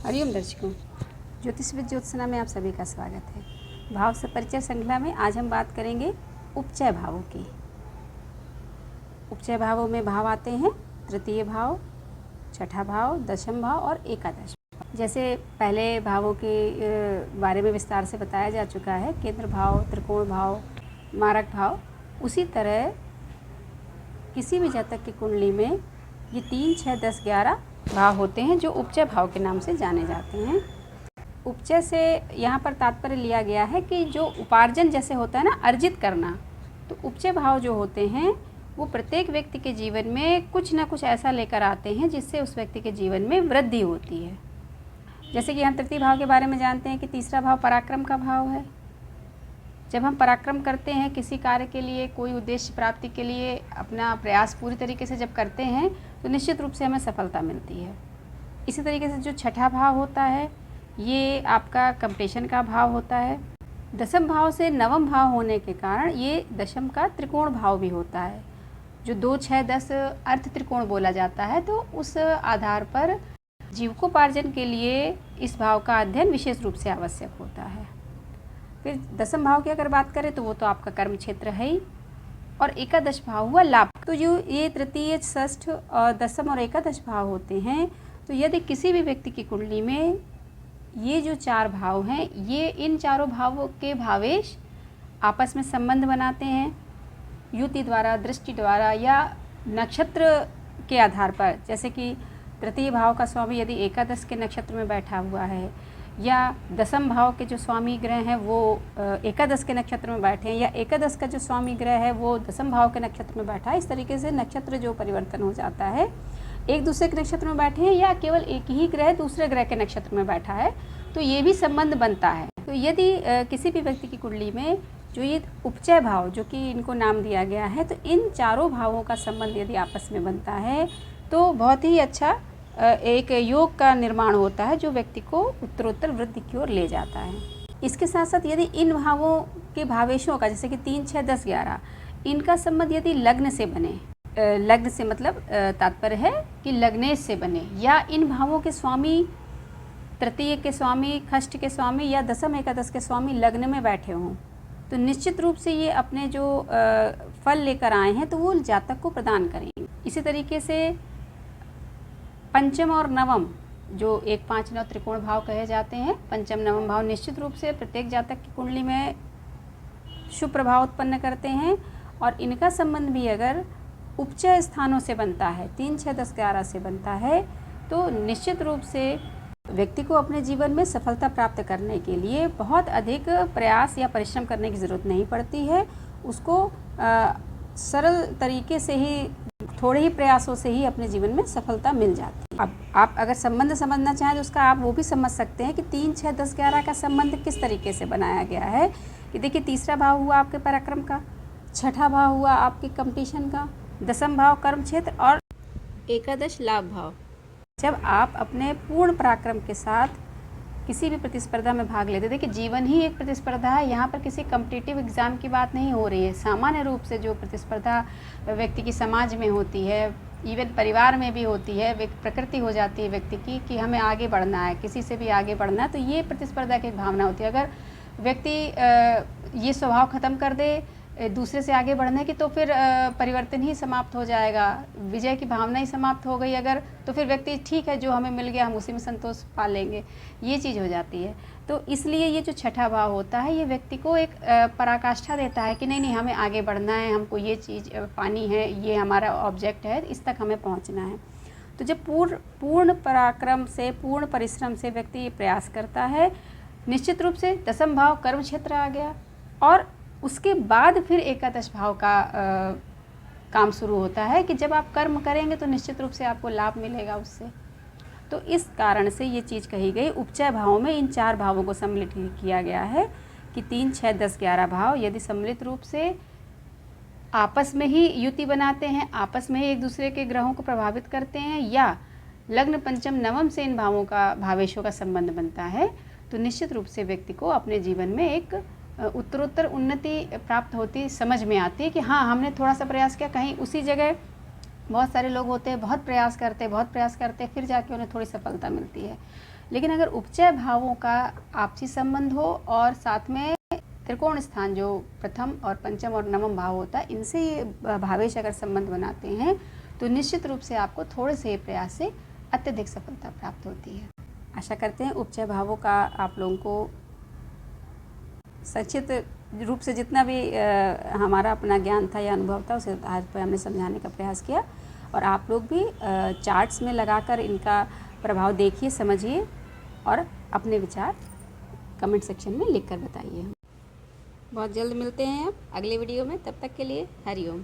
हरिओम दर्शकों, ज्योतिष विद ज्योत्सना में आप सभी का स्वागत है। भाव से परिचय श्रृंखला में आज हम बात करेंगे उपचय भावों की। उपचय भावों में भाव आते हैं तृतीय भाव, छठा भाव, दशम भाव और एकादश भाव। जैसे पहले भावों के बारे में विस्तार से बताया जा चुका है, केंद्र भाव, त्रिकोण भाव, मारक भाव, उसी तरह किसी भी जातक की कुंडली में ये 3, 6, 10, 11 भाव होते हैं जो उपचय भाव के नाम से जाने जाते हैं। उपचय से यहाँ पर तात्पर्य लिया गया है कि जो उपार्जन जैसे होता है ना, अर्जित करना, तो उपचय भाव जो होते हैं वो प्रत्येक व्यक्ति के जीवन में कुछ ना कुछ ऐसा लेकर आते हैं जिससे उस व्यक्ति के जीवन में वृद्धि होती है। जैसे कि हम तृतीय भाव के बारे में जानते हैं कि तीसरा भाव पराक्रम का भाव है। जब हम पराक्रम करते हैं किसी कार्य के लिए, कोई उद्देश्य प्राप्ति के लिए अपना प्रयास पूरी तरीके से जब करते हैं तो निश्चित रूप से हमें सफलता मिलती है। इसी तरीके से जो छठा भाव होता है ये आपका कंप्लीशन का भाव होता है। दशम भाव से नवम भाव होने के कारण ये दशम का त्रिकोण भाव भी होता है, जो 2, 6, 10 अर्थ त्रिकोण बोला जाता है। तो उस आधार पर जीविकोपार्जन के लिए इस भाव का अध्ययन विशेष रूप से आवश्यक होता है। फिर दशम भाव की अगर बात करें तो वो तो आपका कर्म क्षेत्र है ही, और एकादश भाव हुआ लाभ। तो जो ये तृतीय, षष्ठ और दशम और एकादश भाव होते हैं, तो यदि किसी भी व्यक्ति की कुंडली में ये जो 4 भाव हैं, ये इन चारों भावों के भावेश आपस में संबंध बनाते हैं युति द्वारा, दृष्टि द्वारा या नक्षत्र के आधार पर। जैसे कि तृतीय भाव का स्वामी यदि एकादश के नक्षत्र में बैठा हुआ है, या दशम भाव के जो स्वामी ग्रह हैं वो एकादश के नक्षत्र में बैठे हैं, या एकादश का जो स्वामी ग्रह है वो दशम भाव के नक्षत्र में बैठा है। इस तरीके से नक्षत्र जो परिवर्तन हो जाता है, एक दूसरे के नक्षत्र में बैठे हैं या केवल एक ही ग्रह दूसरे ग्रह के नक्षत्र में बैठा है, तो ये भी संबंध बनता है। तो यदि किसी भी व्यक्ति की कुंडली में जो ये उपचय भाव, जो कि इनको नाम दिया गया है, तो इन चारों भावों का संबंध यदि आपस में बनता है तो बहुत ही अच्छा एक योग का निर्माण होता है जो व्यक्ति को उत्तरोत्तर वृद्धि की ओर ले जाता है। इसके साथ साथ यदि इन भावों के भावेशों का, जैसे कि 3, 6, 10, 11, इनका संबंध यदि लग्न से बने, लग्न से मतलब तात्पर्य है कि लग्नेश से बने, या इन भावों के स्वामी, तृतीय के स्वामी, षष्ठ के स्वामी या दशम एकादश के स्वामी लग्न में बैठे हों, तो निश्चित रूप से ये अपने जो फल लेकर आए हैं तो वो जातक को प्रदान करेंगे। इसी तरीके से पंचम और नवम, जो 1, 5, 9 त्रिकोण भाव कहे जाते हैं, पंचम नवम भाव निश्चित रूप से प्रत्येक जातक की कुंडली में शुभ प्रभाव उत्पन्न करते हैं। और इनका संबंध भी अगर उपचय स्थानों से बनता है, 3, 6, 10, 11 से बनता है, तो निश्चित रूप से व्यक्ति को अपने जीवन में सफलता प्राप्त करने के लिए बहुत अधिक प्रयास या परिश्रम करने की ज़रूरत नहीं पड़ती है। उसको सरल तरीके से ही, थोड़े ही प्रयासों से ही अपने जीवन में सफलता मिल जाती है। अब आप अगर संबंध समझना चाहें तो उसका आप वो भी समझ सकते हैं कि 3, 6, 10, 11 का संबंध किस तरीके से बनाया गया है। कि देखिए, तीसरा भाव हुआ आपके पराक्रम का, छठा भाव हुआ आपके कंपटीशन का, दशम भाव कर्म क्षेत्र और एकादश लाभ भाव। जब आप अपने पूर्ण पराक्रम के साथ किसी भी प्रतिस्पर्धा में भाग लेते, देखिए जीवन ही एक प्रतिस्पर्धा है। यहाँ पर किसी कॉम्पिटिटिव एग्ज़ाम की बात नहीं हो रही है। सामान्य रूप से जो प्रतिस्पर्धा व्यक्ति की समाज में होती है, इवन परिवार में भी होती है, प्रकृति हो जाती है व्यक्ति की कि हमें आगे बढ़ना है, किसी से भी आगे बढ़ना है, तो ये प्रतिस्पर्धा की भावना होती है। अगर व्यक्ति ये स्वभाव ख़त्म कर दे दूसरे से आगे बढ़ने की, तो फिर परिवर्तन ही समाप्त हो जाएगा, विजय की भावना ही समाप्त हो गई अगर, तो फिर व्यक्ति ठीक है जो हमें मिल गया हम उसी में संतोष पा लेंगे, ये चीज़ हो जाती है। तो इसलिए ये जो छठा भाव होता है ये व्यक्ति को एक पराकाष्ठा देता है कि नहीं नहीं हमें आगे बढ़ना है, हमको ये चीज़ पानी है, ये हमारा ऑब्जेक्ट है, इस तक हमें पहुँचना है। तो जब पूर्ण पराक्रम से, पूर्ण परिश्रम से व्यक्ति प्रयास करता है, निश्चित रूप से दशम भाव कर्म क्षेत्र आ गया, और उसके बाद फिर एकादश भाव का काम शुरू होता है कि जब आप कर्म करेंगे तो निश्चित रूप से आपको लाभ मिलेगा उससे। तो इस कारण से ये चीज़ कही गई, उपचय भावों में इन 4 भावों को सम्मिलित किया गया है कि 3, 6, 10, 11 भाव यदि सम्मिलित रूप से आपस में ही युति बनाते हैं, आपस में ही एक दूसरे के ग्रहों को प्रभावित करते हैं, या लग्न, पंचम, नवम से इन भावों का, भावेशों का संबंध बनता है, तो निश्चित रूप से व्यक्ति को अपने जीवन में एक उत्तरोत्तर उन्नति प्राप्त होती समझ में आती है कि हाँ, हमने थोड़ा सा प्रयास किया, कहीं उसी जगह बहुत सारे लोग होते हैं बहुत प्रयास करते फिर जाके उन्हें थोड़ी सफलता मिलती है। लेकिन अगर उपचय भावों का आपसी संबंध हो और साथ में त्रिकोण स्थान जो प्रथम और पंचम और नवम भाव होता है, इनसे ये भावेश अगर संबंध बनाते हैं तो निश्चित रूप से आपको थोड़े से प्रयास से अत्यधिक सफलता प्राप्त होती है। आशा करते हैं उपचय भावों का आप लोगों को संक्षिप्त रूप से जितना भी हमारा अपना ज्ञान था या अनुभव था उसे आज पर हमने समझाने का प्रयास किया, और आप लोग भी चार्ट्स में लगाकर इनका प्रभाव देखिए, समझिए और अपने विचार कमेंट सेक्शन में लिखकर बताइए। बहुत जल्द मिलते हैं अब अगले वीडियो में, तब तक के लिए हरिओम।